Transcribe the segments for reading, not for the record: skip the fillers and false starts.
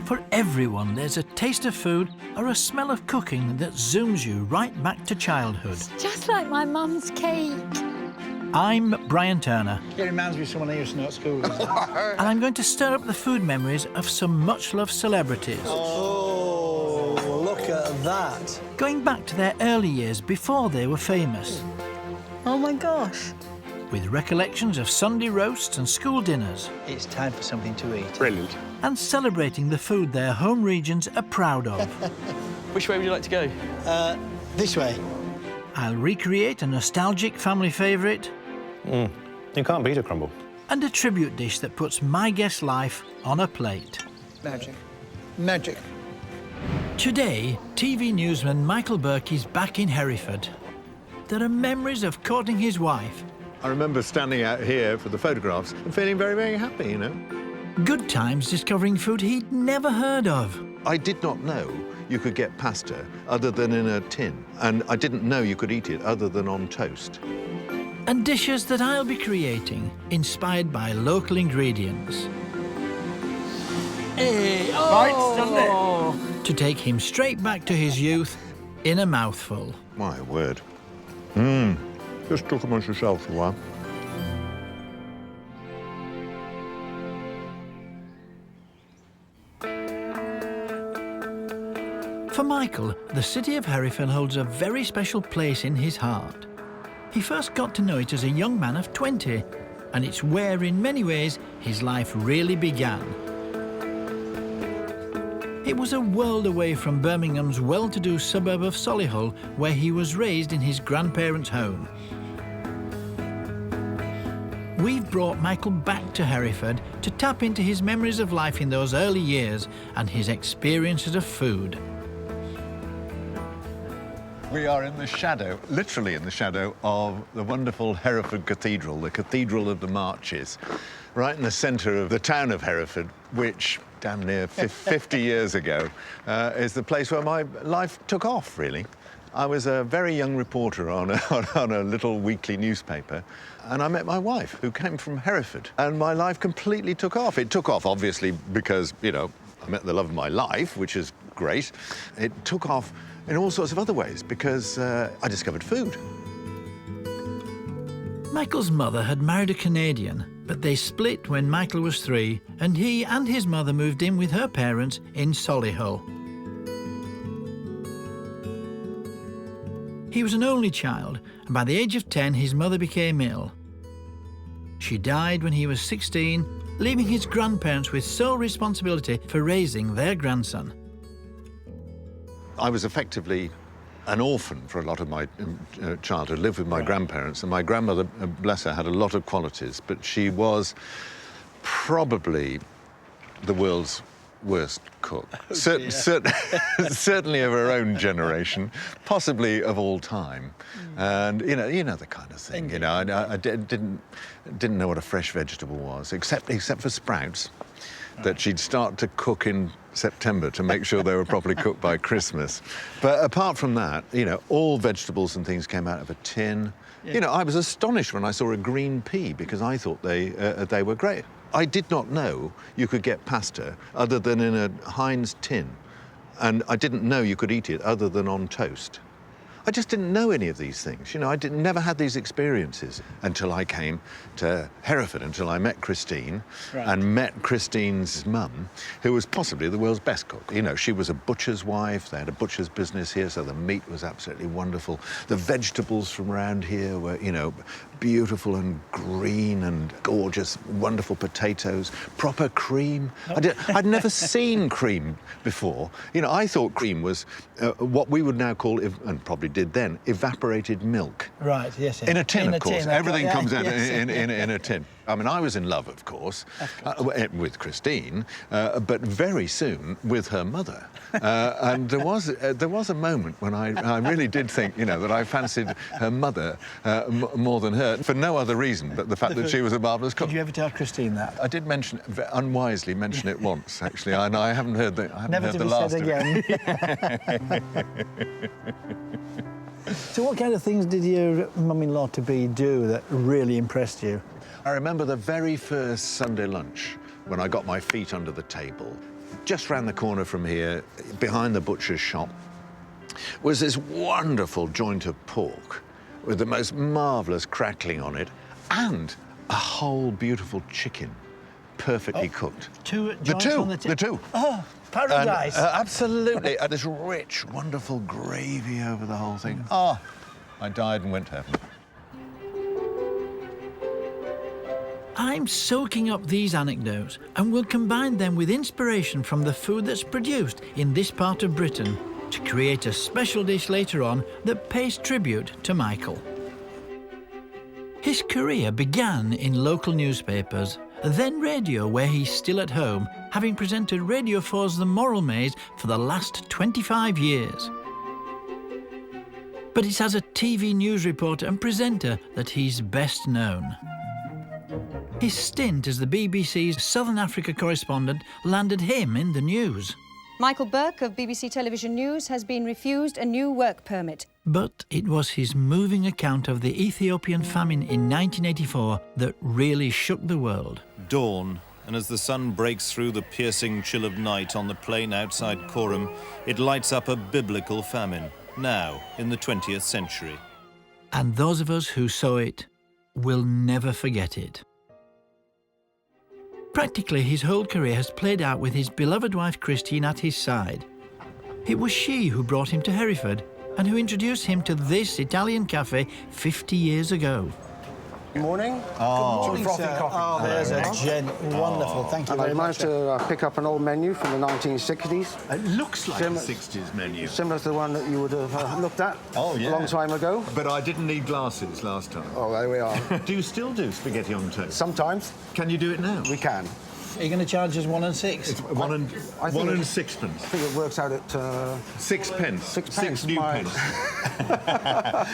For everyone, there's a taste of food or a smell of cooking that zooms you right back to childhood. Just like my mum's cake. I'm Brian Turner. It reminds me of someone I used to know at school. And I'm going to stir up the food memories of some much-loved celebrities. Oh, look at that. Going back to their early years before they were famous. Oh, my gosh. With recollections of Sunday roasts and school dinners. It's time for something to eat. Brilliant. And celebrating the food their home regions are proud of. Which way would you like to go? This way. I'll recreate a nostalgic family favourite. You can't beat a crumble. And a tribute dish that puts my guest's life on a plate. Magic. Magic. Today, TV newsman Michael Burke is back in Hereford. There are memories of courting his wife. I remember standing out here for the photographs and feeling very, very happy, you know. Good times discovering food he'd never heard of. I did not know you could get pasta other than in a tin, and I didn't know you could eat it other than on toast. And dishes that I'll be creating, inspired by local ingredients. Hey, To take him straight back to his youth in a mouthful. My word. Just talk amongst yourselves for a while. For Michael, the city of Hereford holds a very special place in his heart. He first got to know it as a young man of 20, and it's where, in many ways, his life really began. It was a world away from Birmingham's well-to-do suburb of Solihull, where he was raised in his grandparents' home. We've brought Michael back to Hereford to tap into his memories of life in those early years and his experiences of food. We are in the shadow, literally in the shadow, of the wonderful Hereford Cathedral, the Cathedral of the Marches, right in the centre of the town of Hereford, which, damn near 50 years ago, is the place where my life took off, really. I was a very young reporter on a little weekly newspaper, and I met my wife, who came from Hereford, and my life completely took off. It took off, obviously, because, you know, I met the love of my life, which is great. It took off in all sorts of other ways, because I discovered food. Michael's mother had married a Canadian, but they split when Michael was 3, and he and his mother moved in with her parents in Solihull. He was an only child, and by the age of 10, his mother became ill. She died when he was 16, leaving his grandparents with sole responsibility for raising their grandson. I was effectively an orphan for a lot of my childhood, lived with my grandparents, and my grandmother, bless her, had a lot of qualities, but she was probably the world's worst cook. Certainly of her own generation, possibly of all time. And you know the kind of thing. You know, I didn't know what a fresh vegetable was, except for sprouts, that she'd start to cook in September to make sure they were properly cooked by Christmas. But apart from that, you know, all vegetables and things came out of a tin. Yeah. You know, I was astonished when I saw a green pea because I thought they were great. I did not know you could get pasta other than in a Heinz tin, and I didn't know you could eat it other than on toast. I just didn't know any of these things. You know, never had these experiences until I came to Hereford, until I met Christine and met Christine's mum, who was possibly the world's best cook. You know, she was a butcher's wife. They had a butcher's business here, so the meat was absolutely wonderful. The vegetables from around here were, you know, beautiful and green and gorgeous, wonderful potatoes, proper cream. I'd never seen cream before. You know, I thought cream was what we would now call, and probably did then, evaporated milk. Right, yes. In a tin, of course. Tin, Everything comes out yes. in a tin. I mean, I was in love, of course. With Christine, but very soon with her mother. And there was a moment when I really did think, you know, that I fancied her mother more than her, for no other reason but the fact that she was a marvellous cook. Did you ever tell Christine that? I did unwisely mention it once, actually, and I haven't heard the last of it. Never to be said again. So what kind of things did your mum-in-law-to-be do that really impressed you? I remember the very first Sunday lunch when I got my feet under the table. Just round the corner from here, behind the butcher's shop, was this wonderful joint of pork with the most marvellous crackling on it and a whole beautiful chicken, perfectly cooked. Two The joints two, on the the two. Oh, paradise. Absolutely. And this rich, wonderful gravy over the whole thing. Ah, I died and went to heaven. I'm soaking up these anecdotes and will combine them with inspiration from the food that's produced in this part of Britain to create a special dish later on that pays tribute to Michael. His career began in local newspapers, then radio, where he's still at home, having presented Radio 4's The Moral Maze for the last 25 years. But it's as a TV news reporter and presenter that he's best known. His stint as the BBC's Southern Africa correspondent landed him in the news. Michael Burke of BBC Television News has been refused a new work permit. But it was his moving account of the Ethiopian famine in 1984 that really shook the world. Dawn, and as the sun breaks through the piercing chill of night on the plain outside Currant, it lights up a biblical famine, now in the 20th century. And those of us who saw it will never forget it. Practically his whole career has played out with his beloved wife Christine at his side. It was she who brought him to Hereford and who introduced him to this Italian cafe 50 years ago. Good morning. Oh, Good morning, sir. Oh, there's a gent. Wonderful. Thank you And I very much. managed to pick up an old menu from the 1960s, It looks like Sim- a 60s menu. similar to the one that you would have looked at Oh, yeah. a long time ago. But I didn't need glasses last time. Oh, there we are. Do you still do spaghetti on toast? Sometimes Can you do it now? we can. Are you going to charge us 1 and 6? It's one and I think one and it- sixpence. I think it works out at 6 pence. 6 6 pence. new My- pence.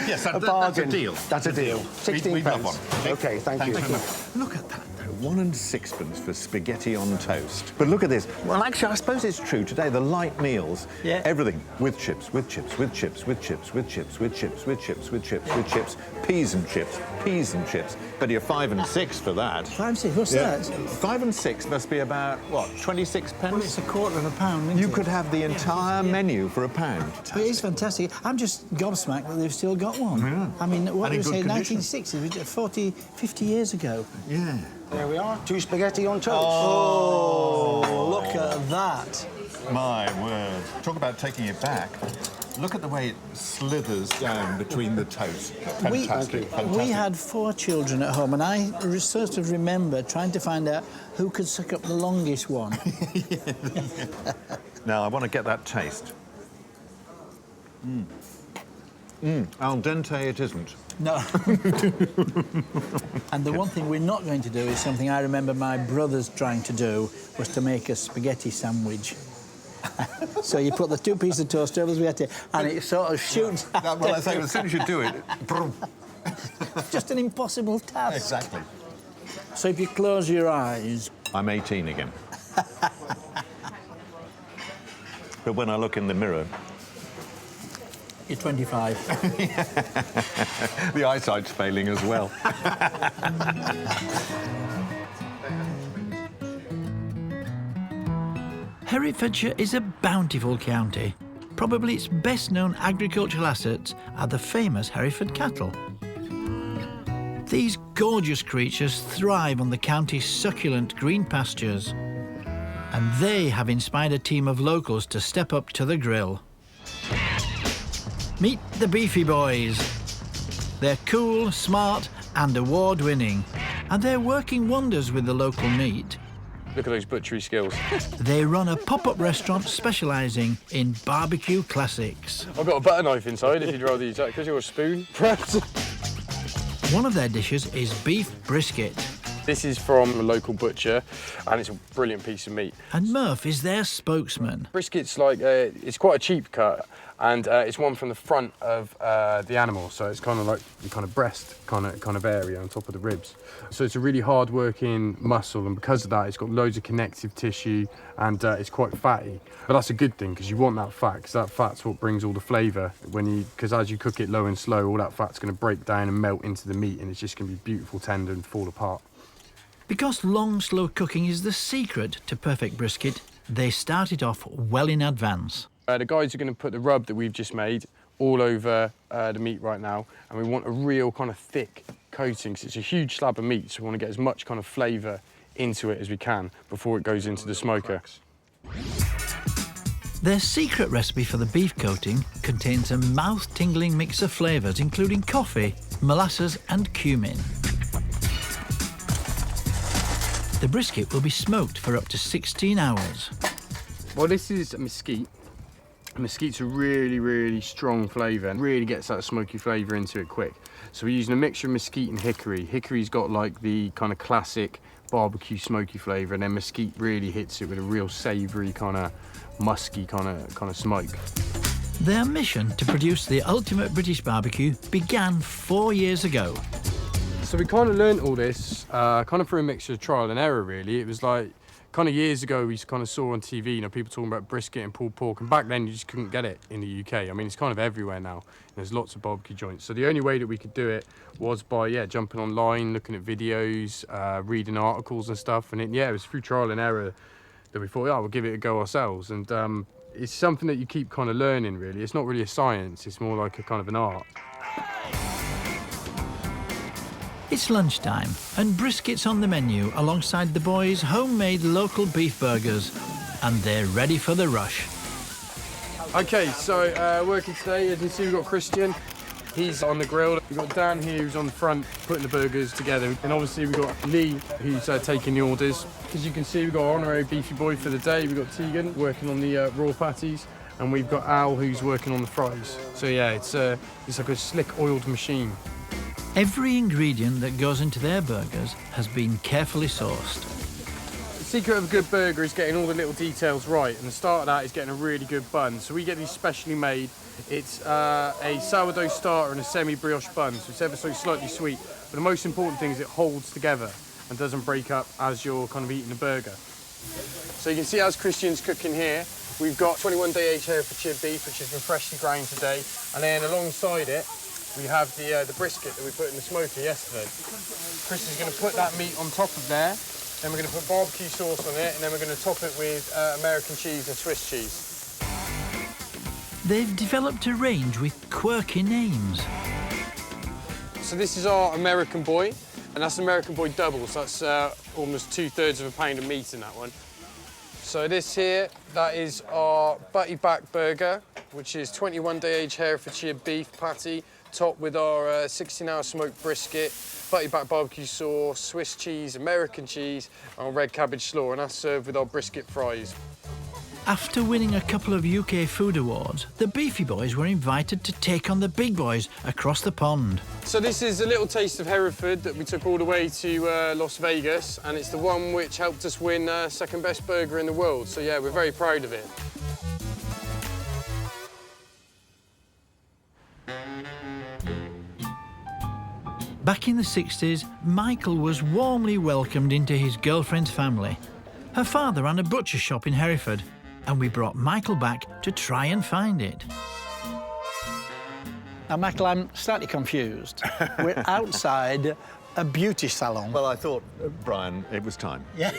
Yes, that's a bargain. deal. That's a deal. 16 We'd love pence. one. Okay, thank you. Very much. Look at that, though. 1 and sixpence for spaghetti on toast. But look at this. Well, actually, I suppose it's true today. The light meals, Yeah. everything with chips, with chips, with chips, with chips, with chips, with chips, with chips, with chips, with chips, peas and chips, peas and chips. But you're 5 and 6 for that. 5 and 6, what's Yeah. that? 5 and 6 must be about, what, 26 pence? Well, it's a quarter of a pound, isn't You it? could have the entire menu for £1. But it is fantastic. I'm just gobsmacked that they've still got one. Yeah. I mean, what And do in we say, good condition. 1960s, 40, 50 years ago. Yeah. There we are. 2 spaghetti on toast. Oh, look at that. My word. Talk about taking it back. Look at the way it slithers down between the toast. Fantastic. We had 4 children at home, and I sort of remember trying to find out who could suck up the longest one. Now, I want to get that taste. Al dente it isn't. No. And the one thing we're not going to do is something I remember my brothers trying to do, was to make a spaghetti sandwich. So you put the 2 pieces of toast over the spaghetti, and it sort of shoots out. Well, I say, as soon as you do it, brum. Just an impossible task. Exactly. So if you close your eyes, I'm 18 again. But when I look in the mirror, you're 25. the eyesight's failing as well. Herefordshire is a bountiful county. Probably its best-known agricultural assets are the famous Hereford cattle. These gorgeous creatures thrive on the county's succulent green pastures, and they have inspired a team of locals to step up to the grill. Meet the Beefy boys. They're cool, smart, and award-winning, and they're working wonders with the local meat. Look at those butchery skills. They run a pop-up restaurant specialising in barbecue classics. I've got a butter knife inside if you'd rather use that, because you're a spoon. Perhaps. One of their dishes is beef brisket, This is from a local butcher, and it's a brilliant piece of meat. and Murph is their spokesman. Brisket's like, it's quite a cheap cut, and it's one from the front of the animal, so it's kind of like the kind of breast kind of area on top of the ribs. So it's a really hard-working muscle, and because of that, it's got loads of connective tissue, and it's quite fatty. But that's a good thing, because you want that fat, because that fat's what brings all the flavour. Because as you cook it low and slow, all that fat's going to break down and melt into the meat, and it's just going to be beautiful, tender, and fall apart. Because long, slow cooking is the secret to perfect brisket, they start it off well in advance. The guys are going to put the rub that we've just made all over the meat right now, and we want a real kind of thick coating, so it's a huge slab of meat, so we want to get as much kind of flavour into it as we can before it goes into the smoker. Their secret recipe for the beef coating contains a mouth-tingling mix of flavours, including coffee, molasses and cumin. The brisket will be smoked for up to 16 hours. Well, this is a mesquite. Mesquite's a really, really strong flavour and really gets that smoky flavour into it quick. So we're using a mixture of mesquite and hickory. Hickory's got like the kind of classic barbecue smoky flavour, and then mesquite really hits it with a real savoury kind of musky kind of smoke. Their mission to produce the ultimate British barbecue began 4 years ago. So we kind of learnt all this kind of through a mixture of trial and error, really. It was like kind of years ago we kind of saw on TV, you know, people talking about brisket and pulled pork, and back then you just couldn't get it in the UK. I mean, it's kind of everywhere now. There's lots of barbecue joints. So the only way that we could do it was by, jumping online, looking at videos, reading articles and stuff. And it was through trial and error that we thought, we'll give it a go ourselves. And it's something that you keep kind of learning, really. It's not really a science, it's more like a kind of an art. It's lunchtime and brisket's on the menu alongside the boys' homemade local beef burgers, and they're ready for the rush. Okay, so working today, as you can see, we've got Christian. He's on the grill. We've got Dan here who's on the front putting the burgers together. And obviously we've got Lee who's taking the orders. As you can see, we've got our honorary beefy boy for the day. We've got Tegan working on the raw patties. And we've got Al who's working on the fries. So yeah, it's like a slick oiled machine. Every ingredient that goes into their burgers has been carefully sourced. The secret of a good burger is getting all the little details right, and the start of that is getting a really good bun. So we get these specially made. It's a sourdough starter and a semi-brioche bun, so it's ever so slightly sweet. But the most important thing is it holds together and doesn't break up as you're kind of eating the burger. So you can see as Christian's cooking here, we've got 21-day aged Herefordshire beef, which has been freshly ground today, and then alongside it, we have the brisket that we put in the smoker yesterday. Chris is going to put that meat on top of there, then we're going to put barbecue sauce on it, and then we're going to top it with American cheese and Swiss cheese. They've developed a range with quirky names. So this is our American boy, and that's American boy double, so that's almost 2/3 of a pound of meat in that one. So this here, that is our butty back burger, which is 21-day aged Herefordshire beef patty, topped with our 16-hour smoked brisket, butty back barbecue sauce, Swiss cheese, American cheese, and red cabbage slaw, and that's served with our brisket fries. After winning a couple of UK food awards, the Beefy boys were invited to take on the big boys across the pond. So this is a little taste of Hereford that we took all the way to Las Vegas, and it's the one which helped us win second best burger in the world. So yeah, we're very proud of it. Back in the 60s, Michael was warmly welcomed into his girlfriend's family. Her father ran a butcher shop in Hereford, and we brought Michael back to try and find it. Now, Michael, I'm slightly confused. We're outside a beauty salon. Well, I thought, Brian, it was time. Yeah.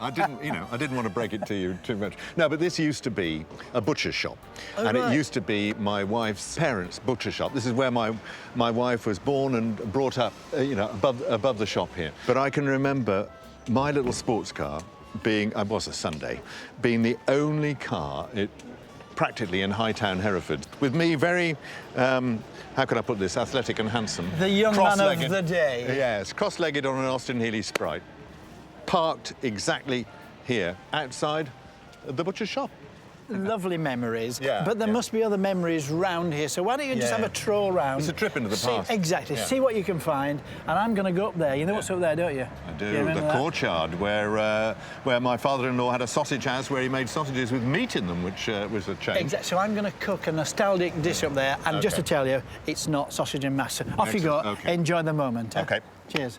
I didn't want to break it to you too much. No, but this used to be a butcher's shop. Oh, and right. It used to be my wife's parents' butcher shop. This is where my wife was born and brought up, above the shop here. But I can remember my little sports car being, it was a Sunday, being the only car practically in Hightown, Hereford, with me very, how can I put this, athletic and handsome. The young man of the day. Yes, cross-legged on an Austin Healey Sprite, parked exactly here, outside the butcher's shop. Lovely memories, Yeah, but there must be other memories round here, so why don't you just have a troll round? It's a trip into the past. Exactly, Yeah. see what you can find, and I'm going to go up there. You know what's up there, don't you? I do, You remember the that? courtyard, where my father-in-law had a sausage house where he made sausages with meat in them, which was a change. Exactly, so I'm going to cook a nostalgic dish up there, and just to tell you, it's not sausage and mash. Off you go, Excellent, okay. enjoy the moment. Okay. Cheers.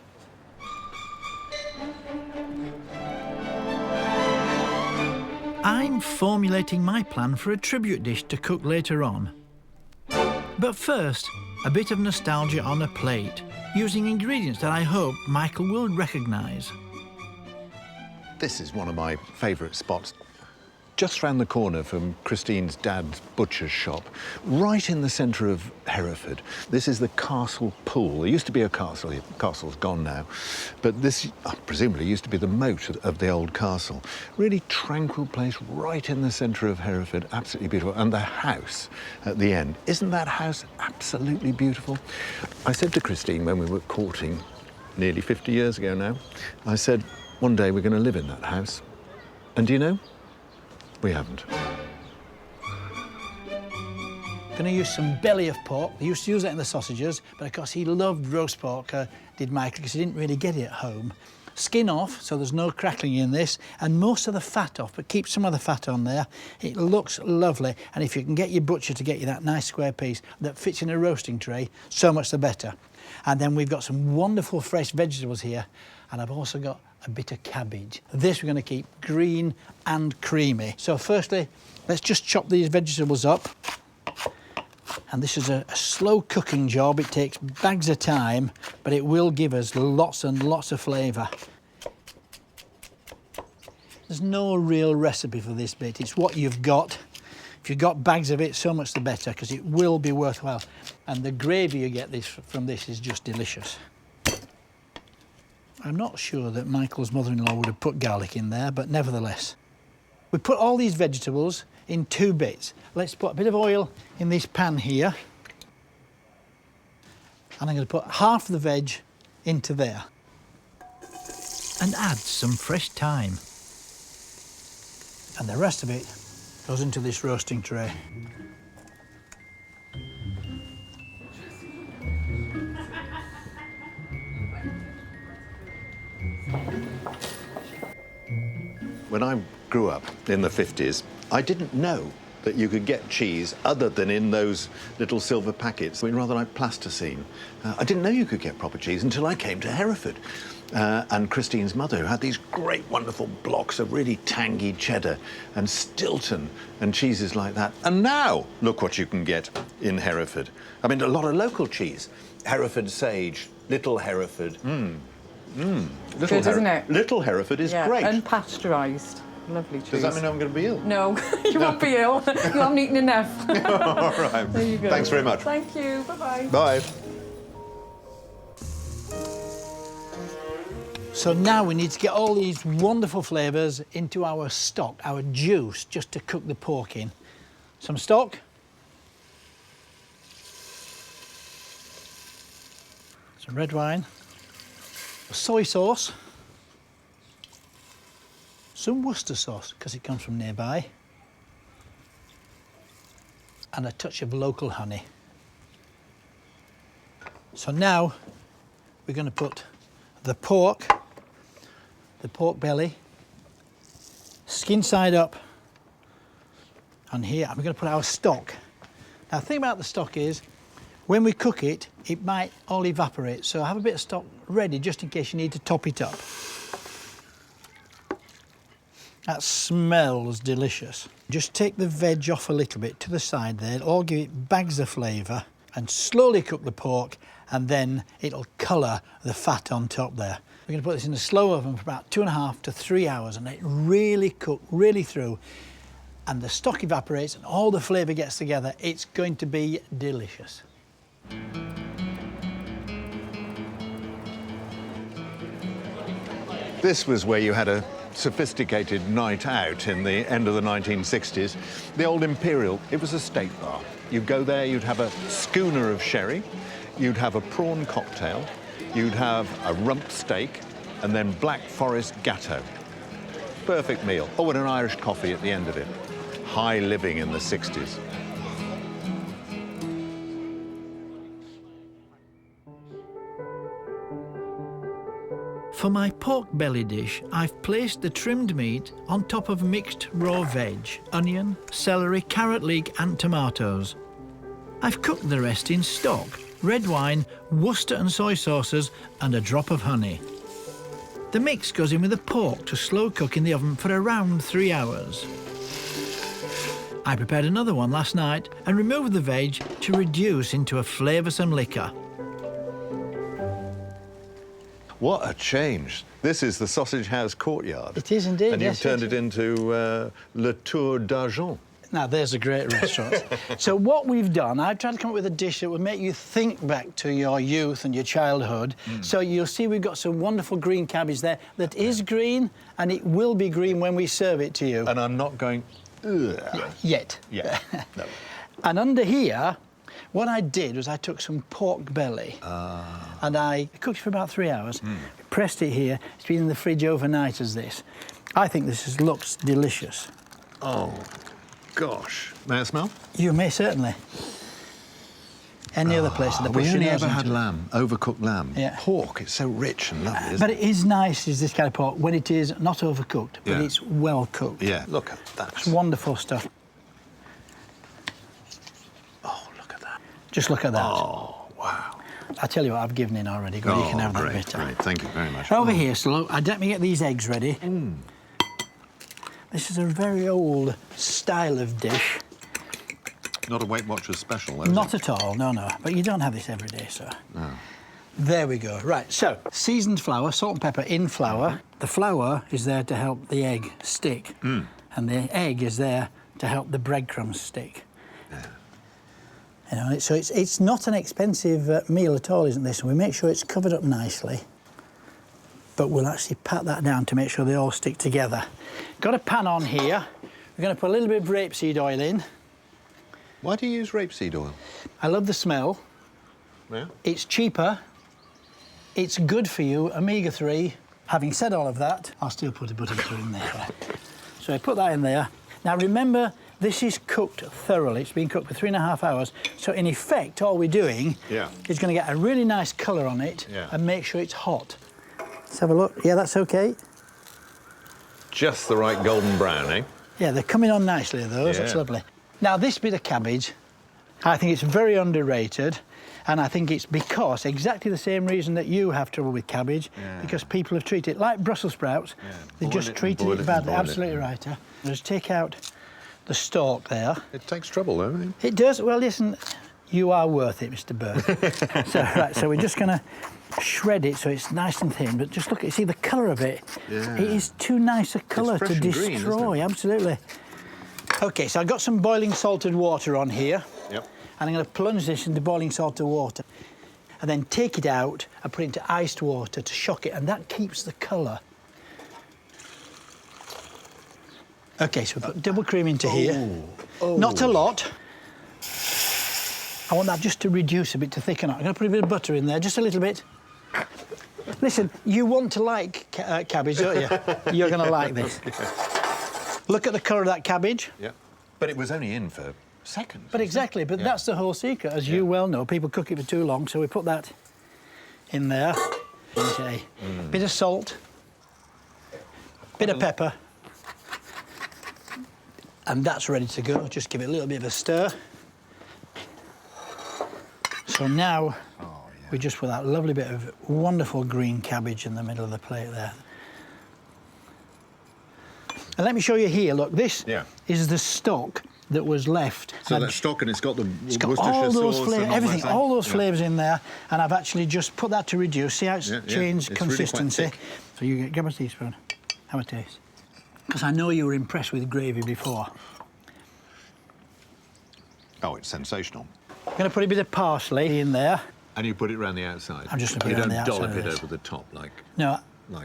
I'm formulating my plan for a tribute dish to cook later on. But first, a bit of nostalgia on a plate. using ingredients that I hope Michael will recognise. This is one of my favourite spots. Just round the corner from Christine's dad's butcher's shop, right in the centre of Hereford. This is the Castle Pool. There used to be a castle here. The castle's gone now. But this, presumably, used to be the moat of the old castle. Really tranquil place right in the centre of Hereford. Absolutely beautiful. And the house at the end. Isn't that house absolutely beautiful? I said to Christine when we were courting, nearly 50 years ago now, I said, one day we're going to live in that house. And do you know? We haven't. Going to use some belly of pork. They used to use that in the sausages, but of course he loved roast pork, did Michael, because he didn't really get it at home. Skin off, so there's no crackling in this, and most of the fat off, but keep some of the fat on there. It looks lovely, and if you can get your butcher to get you that nice square piece that fits in a roasting tray, so much the better. And then we've got some wonderful fresh vegetables here, and I've also got a bit of cabbage. This we're going to keep green and creamy. So firstly, let's just chop these vegetables up. And this is a slow cooking job. It takes bags of time, but it will give us lots and lots of flavour. There's no real recipe for this bit. It's what you've got. If you've got bags of it, so much the better, because it will be worthwhile. And the gravy you get from this is just delicious. I'm not sure that Michael's mother-in-law would have put garlic in there, but nevertheless. We put all these vegetables in 2 bits. Let's put a bit of oil in this pan here. And I'm going to put half the veg into there. And add some fresh thyme. And the rest of it goes into this roasting tray. When I grew up in the 50s, I didn't know that you could get cheese other than in those little silver packets, rather like plasticine. I didn't know you could get proper cheese until I came to Hereford. And Christine's mother, who had these great, wonderful blocks of really tangy cheddar and Stilton and cheeses like that. And now, look what you can get in Hereford. I mean, a lot of local cheese. Hereford sage, Little Hereford. Good, isn't it? Little Hereford is great. Unpasteurised. Lovely cheese. Does that mean I'm going to be ill? No, you won't be ill. You haven't eaten enough. All right. There you go. Thanks very much. Thank you. Bye-bye. Bye. So now we need to get all these wonderful flavours into our stock, our juice, just to cook the pork in. Some stock. Some red wine. Soy sauce. Some Worcester sauce, because it comes from nearby. And a touch of local honey. So now we're going to put the pork belly, skin side up, and here, and we're going to put our stock. Now, the thing about the stock is, when we cook it, it might all evaporate, so have a bit of stock ready just in case you need to top it up. That smells delicious. Just take the veg off a little bit to the side there, it'll all give it bags of flavour, and slowly cook the pork, and then it'll colour the fat on top there. We're going to put this in a slow oven for about 2.5 to 3 hours and let it really cook, really through. And the stock evaporates and all the flavour gets together. It's going to be delicious. This was where you had a sophisticated night out in the end of the 1960s. The old Imperial, it was a steak bar. You'd go there, you'd have a schooner of sherry, you'd have a prawn cocktail, you'd have a rump steak, and then Black Forest Gatto. Perfect meal. Oh, and an Irish coffee at the end of it. High living in the 60s. For my pork belly dish, I've placed the trimmed meat on top of mixed raw veg, onion, celery, carrot leek and tomatoes. I've cooked the rest in stock, red wine, Worcester and soy sauces and a drop of honey. The mix goes in with the pork to slow cook in the oven for around 3 hours. I prepared another one last night and removed the veg to reduce into a flavoursome liquor. What a change. This is the Sausage House courtyard. It is indeed, And you've yes, turned it it into Le Tour d'Argent. Now, there's a great restaurant. So what we've done, I've tried to come up with a dish that will make you think back to your youth and your childhood. So you'll see we've got some wonderful green cabbage there that is green, and it will be green when we serve it to you. And I'm not going, ugh. Yet. Yeah. No. And under here, what I did was I took some pork belly and I cooked it for about 3 hours, pressed it here. It's been in the fridge overnight as this. I think this looks delicious. Oh, gosh. May I smell? You may certainly. Any other place in the bush? We only you know, ever had isn't it? lamb, overcooked lamb. Yeah. Pork, it's so rich and lovely, isn't But it? it is nice, is this kind of pork, when it is not overcooked, but Yeah. it's well cooked. Yeah, look at that. It's wonderful stuff. Oh, look at that. Just look at that. Oh, wow. I tell you what, I've given in already. Good, you can have that great, bit. great. Thank you very much. Over here, so let me get these eggs ready. This is a very old style of dish. Not a Weight Watchers special, though, is Not it? at all, no, no. But you don't have this every day, so. No. There we go. Right, so seasoned flour, salt and pepper in flour. The flour is there to help the egg stick, and the egg is there to help the breadcrumbs stick. Yeah. You know, so it's not an expensive meal at all, isn't this? And we make sure it's covered up nicely, but we'll actually pat that down to make sure they all stick together. Got a pan on here. We're going to put a little bit of rapeseed oil in. Why do you use rapeseed oil? I love the smell. Yeah. It's cheaper. It's good for you, omega-3. Having said all of that, I'll still put a bit of butter in there. So I put that in there. Now remember, this is cooked thoroughly. It's been cooked for 3.5 hours. So in effect, all we're doing is going to get a really nice colour on it and make sure it's hot. Let's have a look. Yeah, that's okay. Just the right golden brown, eh? Yeah, they're coming on nicely, those. That's lovely. Now, this bit of cabbage, I think it's very underrated, and I think it's because, exactly the same reason that you have trouble with cabbage, because people have treated it like Brussels sprouts. They just treated it badly. Absolutely right, huh? Just take out the stalk there. It takes trouble, though, doesn't it? It does. Well, listen, you are worth it, Mr. Burke. So we're just going to shred it so it's nice and thin, but just look at, see the colour of it? Yeah. It is too nice a colour to fresh and destroy, green, isn't it? Absolutely. OK, so I've got some boiling salted water on here. Yep. And I'm going to plunge this into boiling salted water and then take it out and put it into iced water to shock it, and that keeps the colour. OK, so we put double cream into here. Not a lot. I want that just to reduce a bit, to thicken up. I'm going to put a bit of butter in there, just a little bit. Listen, you want to like cabbage, don't you? You're going to like this. Look at the colour of that cabbage. Yeah. But it was only in for seconds. But exactly, but that's the whole secret. As you well know, people cook it for too long, so we put that in there. OK. Bit of salt, bit of pepper, and that's ready to go. Just give it a little bit of a stir. So now we just put that lovely bit of wonderful green cabbage in the middle of the plate there. And let me show you here, look, this is the stock that was left. So that stock, and it's got the it's got Worcestershire all those sauce flavours, and all everything, that, all those flavours in there, and I've actually just put that to reduce. See how it's changed It's really quite consistency? thick. So you grab a teaspoon, have a taste. Because I know you were impressed with gravy before. Oh, it's sensational. I'm going to put a bit of parsley in there. And you put it around the outside? I'm just going to put it around the outside. You don't dollop of it this. over the top like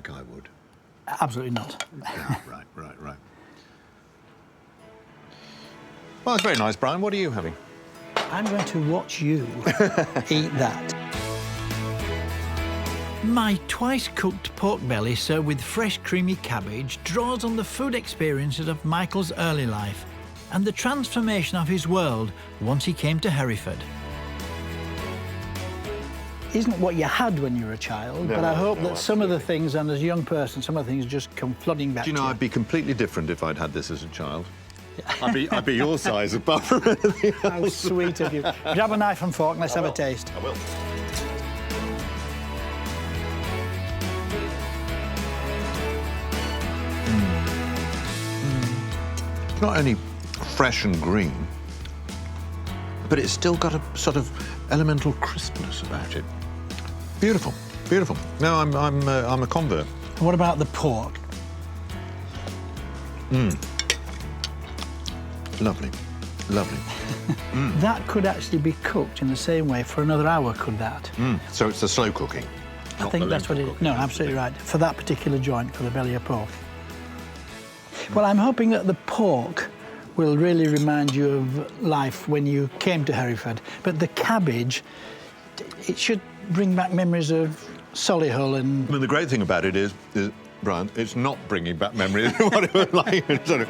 I would? Absolutely not. Yeah, right. Well, it's very nice, Brian. What are you having? I'm going to watch you eat that. My twice-cooked pork belly served with fresh creamy cabbage draws on the food experiences of Michael's early life and the transformation of his world once he came to Hereford. Isn't what you had when you were a child, but I hope that some of the things, and as a young person, some of the things just come flooding back Do you to know, you. I'd be completely different if I'd had this as a child. I'd be your size apart from anything else. How sweet of you. Grab a knife and fork and let's have a taste. I will. Not only fresh and green, but it's still got a sort of elemental crispness about it. Beautiful. Beautiful. No, I'm a convert. What about the pork? Lovely, lovely. That could actually be cooked in the same way for another hour, could that? So it's the slow cooking. I think that's what it is. No, absolutely right. For that particular joint, for the belly of pork. Well, I'm hoping that the pork will really remind you of life when you came to Hereford. But the cabbage, it should bring back memories of Solihull and... I mean, the great thing about it is Brian, it's not bringing back memories of what it was like. Sort of.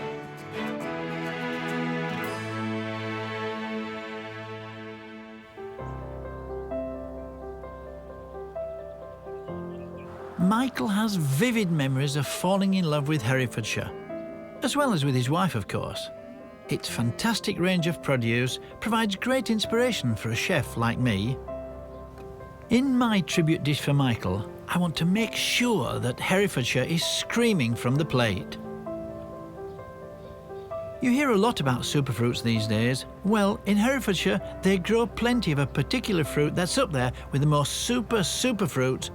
Michael has vivid memories of falling in love with Herefordshire, as well as with his wife, of course. Its fantastic range of produce provides great inspiration for a chef like me. In my tribute dish for Michael, I want to make sure that Herefordshire is screaming from the plate. You hear a lot about superfruits these days. Well, in Herefordshire, they grow plenty of a particular fruit that's up there with the most super fruit,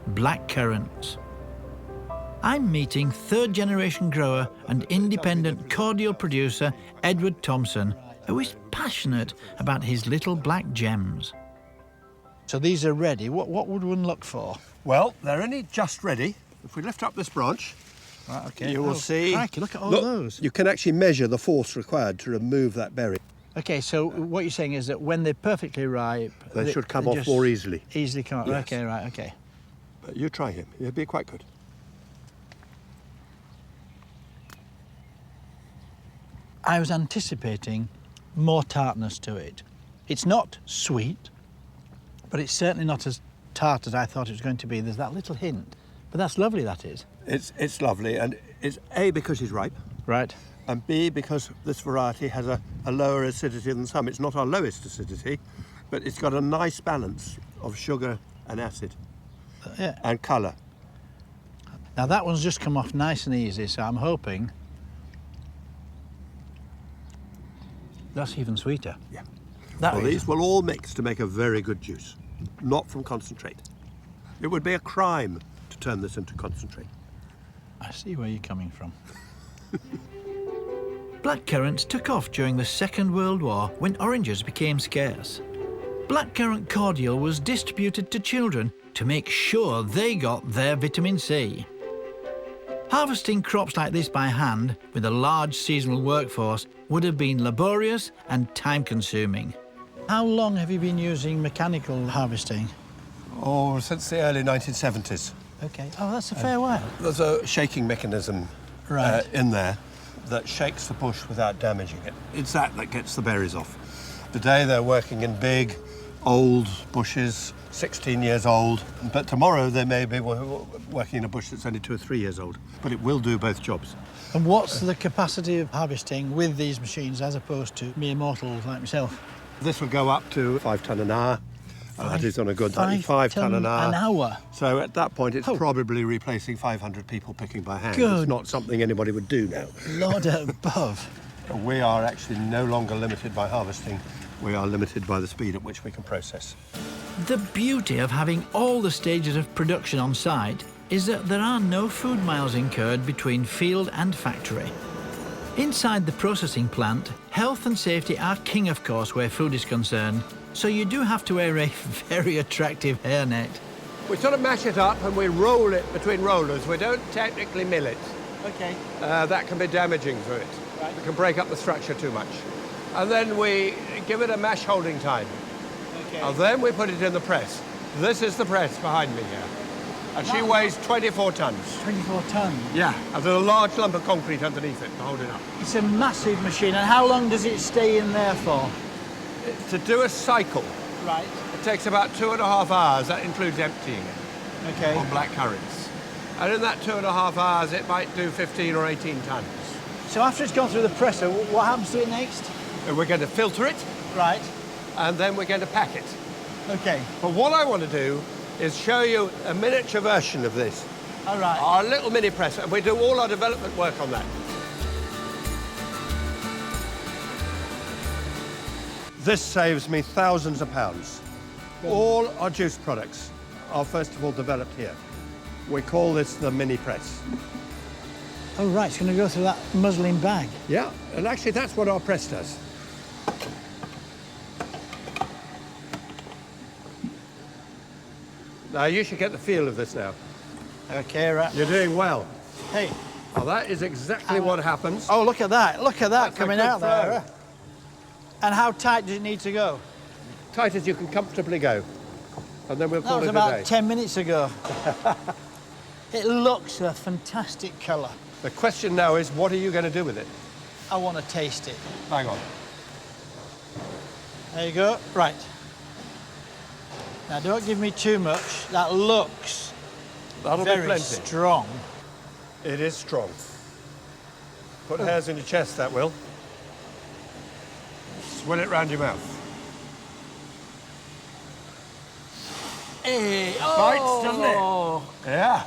black currants. I'm meeting third-generation grower and independent cordial producer Edward Thompson, who is passionate about his little black gems. So these are ready. What would one look for? Well, they're only just ready. If we lift up this branch, Right, okay. you will see... Crikey, look at all those. You can actually measure the force required to remove that berry. OK, so what you're saying is that when they're perfectly ripe... They should come off just more easily. Easily come off. Yes. OK, right, OK. But you try him. He'll be quite good. I was anticipating more tartness to it. It's not sweet, but it's certainly not as tart as I thought it was going to be. There's that little hint. But that's lovely, that is. It's lovely, and it's A, because it's ripe, Right. and B, because this variety has a lower acidity than some. It's not our lowest acidity, but it's got a nice balance of sugar and acid Yeah. and colour. Now, that one's just come off nice and easy, so I'm hoping that's even sweeter. Yeah. That Well, is. these will all mix to make a very good juice, not from concentrate. It would be a crime to turn this into concentrate. I see where you're coming from. Black currants took off during the Second World War when oranges became scarce. Blackcurrant cordial was distributed to children to make sure they got their vitamin C. Harvesting crops like this by hand, with a large seasonal workforce, would have been laborious and time-consuming. How long have you been using mechanical harvesting? Oh, since the early 1970s. OK. Oh, that's a fair while. There's a shaking mechanism Right. in there that shakes the bush without damaging it. It's that gets the berries off. Today they're working in big, old bushes, 16 years old, but tomorrow they may be working in a bush that's only 2 or 3 years old. But it will do both jobs. And what's the capacity of harvesting with these machines as opposed to mere mortals like myself? This will go up to 5 tonne an hour. That is on a good day. 5 tonne an hour. An hour? So at that point, it's Oh. probably replacing 500 people picking by hand. Good. It's not something anybody would do now. Lord above. We are actually no longer limited by harvesting. We are limited by the speed at which we can process. The beauty of having all the stages of production on site is that there are no food miles incurred between field and factory. Inside the processing plant, health and safety are king, of course, where food is concerned, so you do have to wear a very attractive hairnet. We sort of mash it up and we roll it between rollers. We don't technically mill it. OK. That can be damaging for it. Right. It can break up the structure too much. And then we give it a mash holding time. OK. And then we put it in the press. This is the press behind me here. And she weighs 24 tons. 24 tonnes. Yeah. And there's a large lump of concrete underneath it to hold it up. It's a massive machine. And how long does it stay in there for? To do a cycle, Right. it takes about 2.5 hours. That includes emptying it OK. on black currants. And in that 2.5 hours, it might do 15 or 18 tons. So after it's gone through the presser, what happens to it next? And we're going to filter it, Right. and then we're going to pack it. OK. But what I want to do is show you a miniature version of this. All right. Our little mini presser, and we do all our development work on that. This saves me thousands of pounds. All our juice products are first of all developed here. We call this the mini press. Oh, right, it's going to go through that muslin bag. Yeah, and actually that's what our press does. Now you should get the feel of this now. OK, right. You're doing well. Hey. Well, that is exactly what happens. Oh, look at that. Look at that That's coming a good out flow. there. And how tight does it need to go? Tight as you can comfortably go. And then we'll That call was it about a day. 10 minutes ago. It looks a fantastic colour. The question now is, what are you going to do with it? I want to taste it. Hang on. There you go. Right. Now, don't give me too much. That looks That'll be very plenty. strong. It is strong. Put hairs in your chest, that will. Swill it round your mouth. Hey, Bites, doesn't it? Yeah.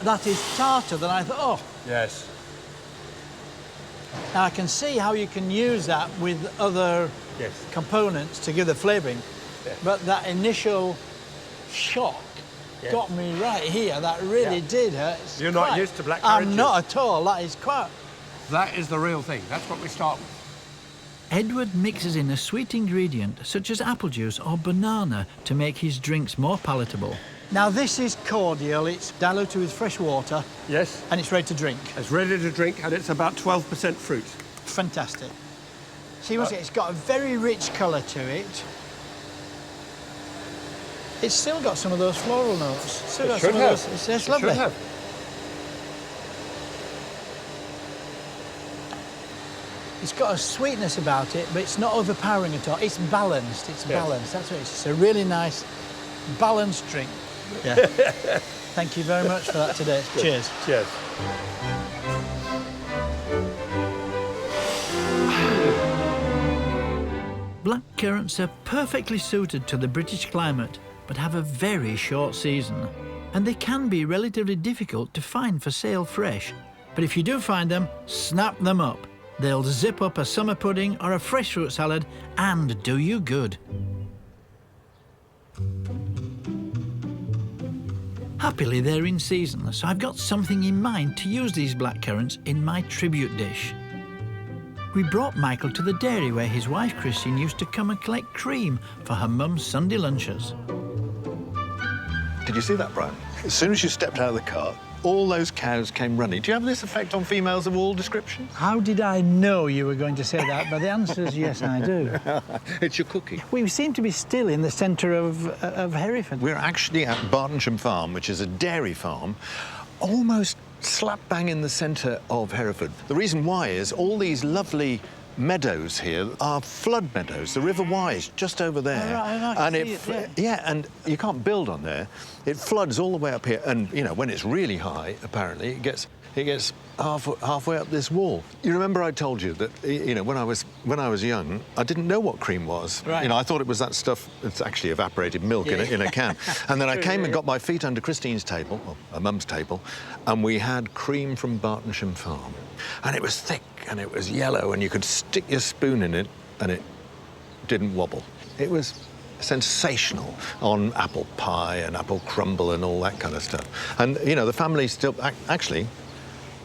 That is tartar than I thought. Oh, Yes. now I can see how you can use that with other Yes. components to give the flavouring. Yeah. But that initial shock Yeah. got me right here. That really did hurt. It's You're not quite- used to black currant I'm juice. not at all. That is quite... That is the real thing. That's what we start with. Edward mixes in a sweet ingredient such as apple juice or banana to make his drinks more palatable. Now this is cordial. It's diluted with fresh water Yes. and it's ready to drink. It's ready to drink, and it's about 12% fruit. Fantastic. See, it's got a very rich colour to it. It's still got some of those floral notes. Still got should some have. of those. It's It lovely. should have. It's got a sweetness about it, but it's not overpowering at all. It's balanced. It's Yes. balanced. That's what it is. It's a really nice, balanced drink. Yeah. Thank you very much for that today. Cheers. Cheers. Black currants are perfectly suited to the British climate, but have a very short season. And they can be relatively difficult to find for sale fresh. But if you do find them, snap them up. They'll zip up a summer pudding or a fresh fruit salad and do you good. Happily, they're in season, so I've got something in mind to use these black currants in my tribute dish. We brought Michael to the dairy where his wife Christine used to come and collect cream for her mum's Sunday lunches. Did you see that, Brian? As soon as you stepped out of the car, all those cows came running. Do you have this effect on females of all description? How did I know you were going to say that? But the answer is yes, I do. It's your cookie. We seem to be still in the centre of Hereford. We're actually at Bartonsham Farm, which is a dairy farm, almost slap bang in the centre of Hereford. The reason why is all these lovely meadows here are flood meadows. The River Wye is just over there. Oh, right, I can see it, yeah, and you can't build on there. It floods all the way up here, and you know when it's really high, apparently it gets halfway up this wall. You remember I told you that you know when I was young, I didn't know what cream was. Right. You know, I thought it was that stuff. It's actually evaporated milk in a can. And then I came and got my feet under Christine's table, well, her mum's table, and we had cream from Bartonsham Farm, and it was thick and it was yellow, and you could stick your spoon in it, and it didn't wobble. It was sensational on apple pie and apple crumble and all that kind of stuff. And you know, the family still actually.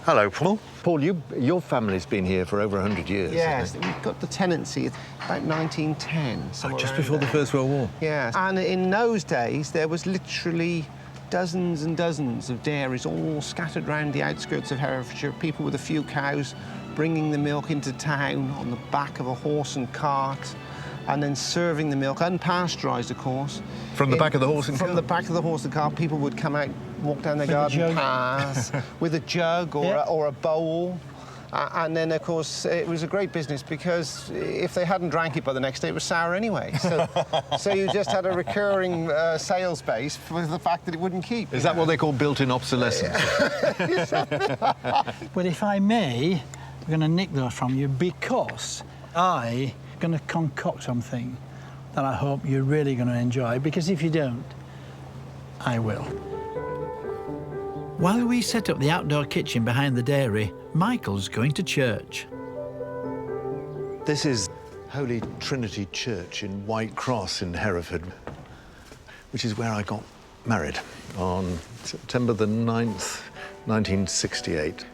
Hello, Paul. Paul, your family's been here for over 100 years. Yes, we've got the tenancy about 1910. Just before the First World War. Yes, and in those days there was literally dozens and dozens of dairies all scattered around the outskirts of Herefordshire, people with a few cows bringing the milk into town on the back of a horse and cart, and then serving the milk, unpasteurised, of course. From the back of the horse and cart? From the back of the horse and cart, people would come out, walk down their With a garden jug. paths with a jug or a bowl. And then, of course, it was a great business because if they hadn't drank it by the next day, it was sour anyway. So you just had a recurring sales base for the fact that it wouldn't keep. Is that what they call built-in obsolescence? But if I may, I'm going to nick those from you because I'm going to concoct something that I hope you're really going to enjoy, because if you don't, I will. While we set up the outdoor kitchen behind the dairy, Michael's going to church. This is Holy Trinity Church in White Cross in Hereford. which is where I got married on September the 9th, 1968.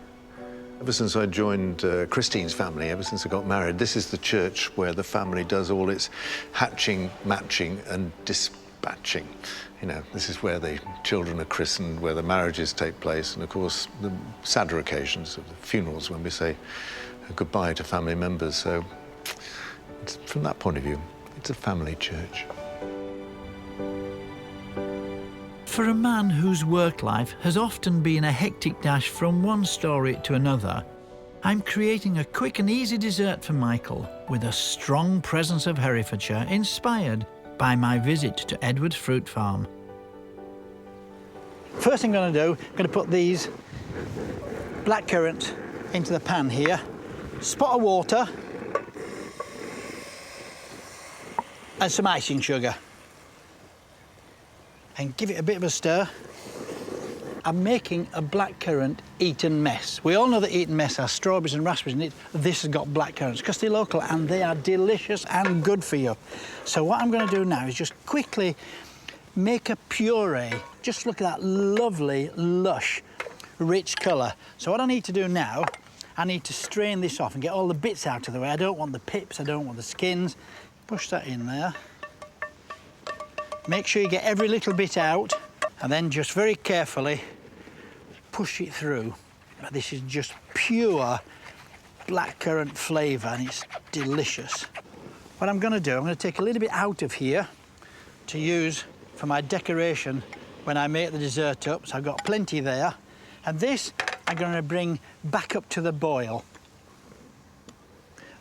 Ever since I joined Christine's family, ever since I got married, this is the church where the family does all its hatching, matching and dispatching. You know, this is where the children are christened, where the marriages take place, and of course the sadder occasions of the funerals when we say goodbye to family members. So from that point of view, it's a family church. For a man whose work life has often been a hectic dash from one story to another, I'm creating a quick and easy dessert for Michael with a strong presence of Herefordshire inspired by my visit to Edward's fruit farm. First thing I'm going to do, I'm going to put these black currants into the pan here, spot of water and some icing sugar. And give it a bit of a stir. I'm making a blackcurrant Eton mess. We all know that Eton mess has strawberries and raspberries in it. This has got blackcurrants because they're local and they are delicious and good for you. So what I'm going to do now is just quickly make a puree. Just look at that lovely, lush, rich colour. So what I need to do now, I need to strain this off and get all the bits out of the way. I don't want the pips, I don't want the skins. Push that in there. Make sure you get every little bit out and then just very carefully push it through. This is just pure blackcurrant flavour and it's delicious. What I'm going to do, I'm going to take a little bit out of here to use for my decoration when I make the dessert up. So I've got plenty there. And this I'm going to bring back up to the boil.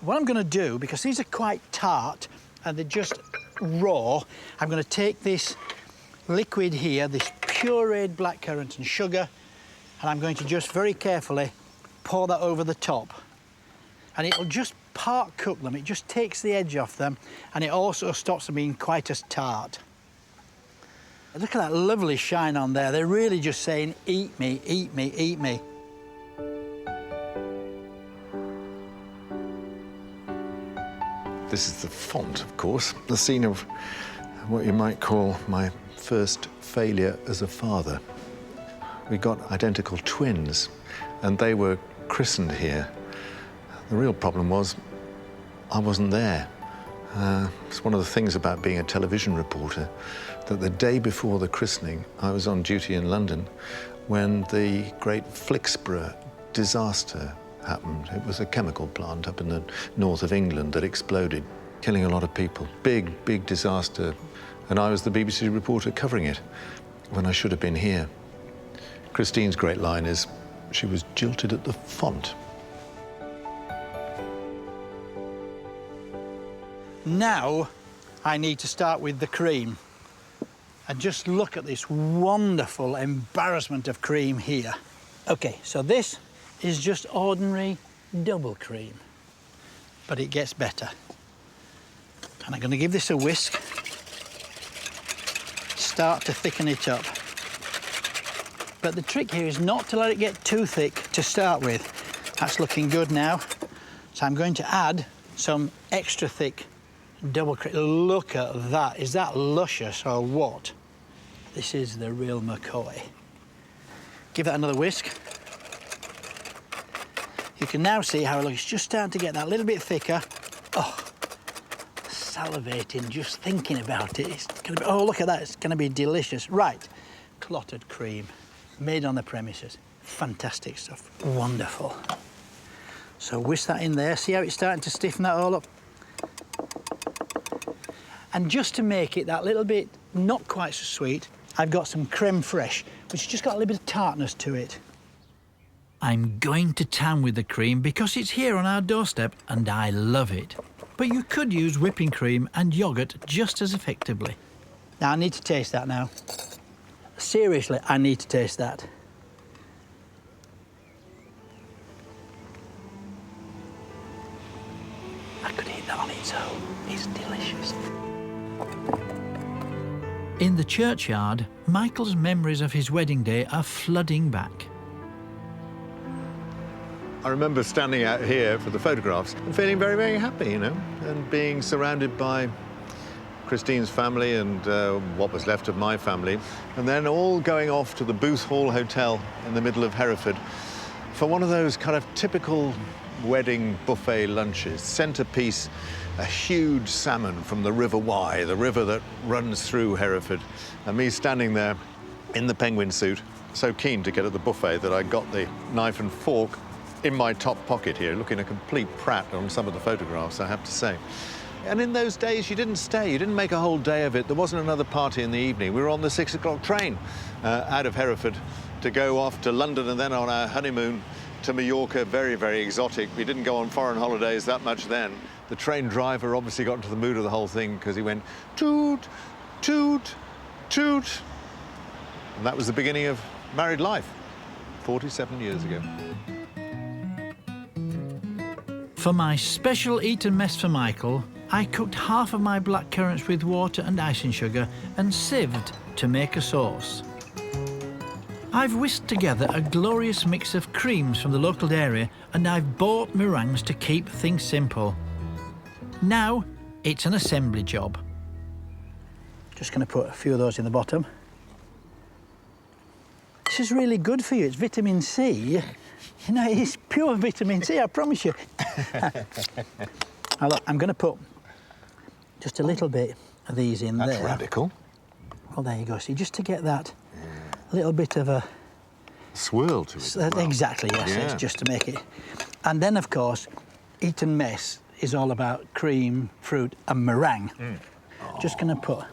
What I'm going to do, because these are quite tart and they're just raw, I'm going to take this liquid here, this pureed blackcurrant and sugar, and I'm going to just very carefully pour that over the top. And it'll just part cook them, it just takes the edge off them, and it also stops them being quite as tart. Look at that lovely shine on there, they're really just saying, eat me, eat me, eat me. This is the font, of course, the scene of what you might call my first failure as a father. We got identical twins, and they were christened here. The real problem was I wasn't there. It's one of the things about being a television reporter, that the day before the christening, I was on duty in London when the great Flixborough disaster happened. It was a chemical plant up in the north of England that exploded, killing a lot of people. Big, big disaster. And I was the BBC reporter covering it when I should have been here. Christine's great line is, she was jilted at the font. Now I need to start with the cream. And just look at this wonderful embarrassment of cream here. Okay, so this is just ordinary double cream, but it gets better. And I'm going to give this a whisk, start to thicken it up. But the trick here is not to let it get too thick to start with. That's looking good now. So I'm going to add some extra thick double cream. Look at that. Is that luscious or what? This is the real McCoy. Give that another whisk. You can now see how it looks. It's just starting to get that little bit thicker. Oh, salivating just thinking about it. It's gonna be, oh, look at that. It's going to be delicious. Right, clotted cream, made on the premises. Fantastic stuff. Wonderful. So whisk that in there. See how it's starting to stiffen that all up? And just to make it that little bit not quite so sweet, I've got some creme fraiche, which has just got a little bit of tartness to it. I'm going to town with the cream because it's here on our doorstep and I love it. But you could use whipping cream and yoghurt just as effectively. Now I need to taste that now. Seriously, I need to taste that. I could eat that on its own. It's delicious. In the churchyard, Michael's memories of his wedding day are flooding back. I remember standing out here for the photographs and feeling very, very happy, you know, and being surrounded by Christine's family and what was left of my family, and then all going off to the Booth Hall Hotel in the middle of Hereford for one of those kind of typical wedding buffet lunches. Centrepiece, a huge salmon from the River Wye, the river that runs through Hereford, and me standing there in the penguin suit, so keen to get at the buffet that I got the knife and fork in my top pocket here, looking a complete prat on some of the photographs, I have to say. And in those days, you didn't stay, you didn't make a whole day of it. There wasn't another party in the evening. We were on the 6 o'clock train out of Hereford to go off to London and then on our honeymoon to Mallorca, very, very exotic. We didn't go on foreign holidays that much then. The train driver obviously got into the mood of the whole thing because he went toot, toot, toot. And that was the beginning of married life, 47 years ago. For my special Eton mess for Michael, I cooked half of my black currants with water and icing sugar and sieved to make a sauce. I've whisked together a glorious mix of creams from the local dairy, and I've bought meringues to keep things simple. Now it's an assembly job. Just going to put a few of those in the bottom. This is really good for you. It's vitamin C. You know, it's pure vitamin C, I promise you. Now, look, I'm going to put just a little bit of these in there. That's radical. Well, there you go. See, just to get that little bit of a swirl to it. Exactly, yes. Yeah. It's just to make it. And then, of course, Eton mess is all about cream, fruit, and meringue. Just going to put a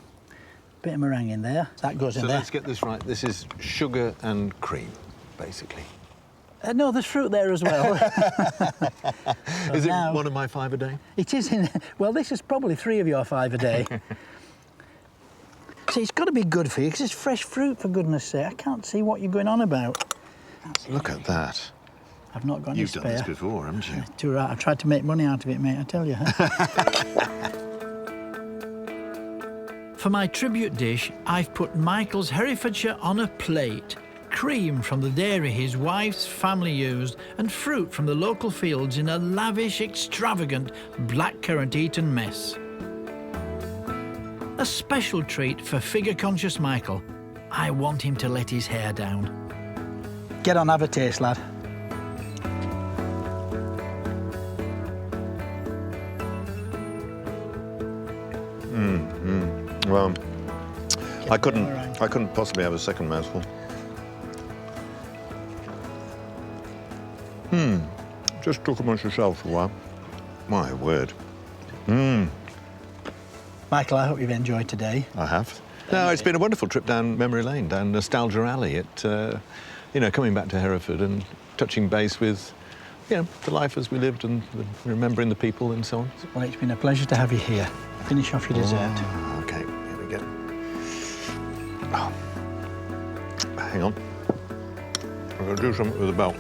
bit of meringue in there. That goes in there. So let's get this right. This is sugar and cream, basically. No, there's fruit there as well. Is it one of my 5 a day? It is. Well, this is probably 3 of your 5 a day. See, it's got to be good for you because it's fresh fruit, for goodness sake. I can't see what you're going on about. Look at that. I've not got any spare. You've done this before, haven't you? Too right. I've tried to make money out of it, mate, I tell you. For my tribute dish, I've put Michael's Herefordshire on a plate. Cream from the dairy his wife's family used, and fruit from the local fields in a lavish, extravagant blackcurrant Eton mess. A special treat for figure-conscious Michael. I want him to let his hair down. Get on, have a taste, lad. Well, I couldn't possibly have a second mouthful. Just talk amongst yourselves for a while. My word. Michael, I hope you've enjoyed today. I have. No, it's been a wonderful trip down memory lane, down Nostalgia Alley. You know, coming back to Hereford and touching base with, you know, the life as we lived and remembering the people and so on. Well, it's been a pleasure to have you here. Finish off your dessert. Okay, here we go. Oh. Hang on. I'm going to do something with the belt.